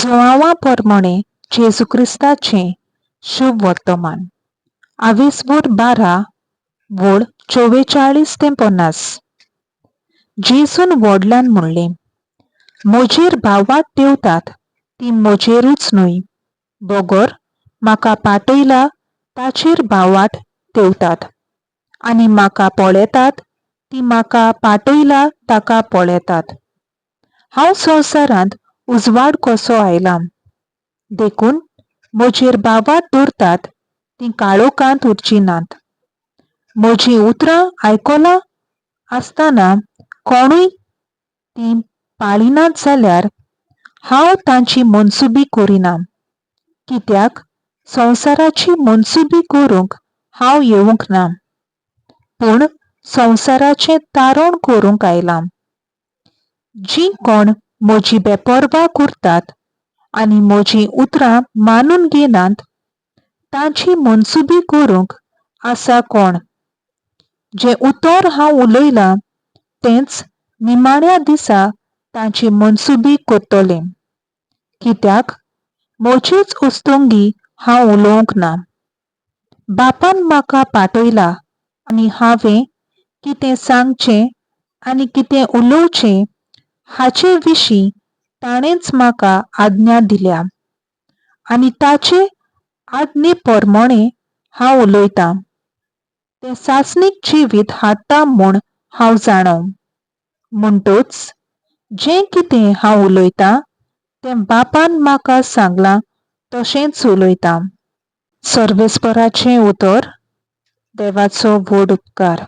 जोआवा प्रमाणे जेजू ख्रिस्ताचे शुभ वर्तमान 22:12 वड 44 ते 50. जेसून वडिलांन म्हणले, म्हजेर भावात देवतात ती म्हजेरूच न्हय, बगर म्हाका पाठयला ताचेर भावाट देवतात, आनी म्हाका पळयतात ती म्हाका पाठयला ताका पळयतात. हांव संवसारांत उजवाड कसो आयला, देखून म्हजेर भावाट दवरतात ती काळोखांत उरची नात. म्हजी उतरां आयकलां आसतना कोणूय ती पाळिनात जाल्यार हांव तांची मनसुबी करिना, कित्याक संवसाराची मनसुबी करूंक हांव येवंक ना, पूण संवसाराचें तारण करूंक आयलां. जीं कोण म्हजी बेपरवा करतात आनी म्हजी उतरां मानून घेनात तांची मनसुबी करूंक आसा कोण. जें उतर हांव उलयलां तेंच निमाण्या दिसा तांची मनसुबी करतलें, कित्याक म्हजीच उस्तुंगी हांव उलोवंक ना. बापान म्हाका पाठयला आनी हांवें कितें सांगचें आनी कितें उलोवचें हाचे विशीं ताणेंच म्हाका आज्ञा दिल्या, आनी ताचे आज्ञे प्रमाणें हांव उलयतां. तें सासणीक जिवीत हाडटा म्हूण हांव जाणा. म्हणटच जें कितें हांव उलयतां तें बापान म्हाका सांगलां तशेंच उलयतां. सर्वेस्पराचें उतर. देवाचो व्हड उपकार.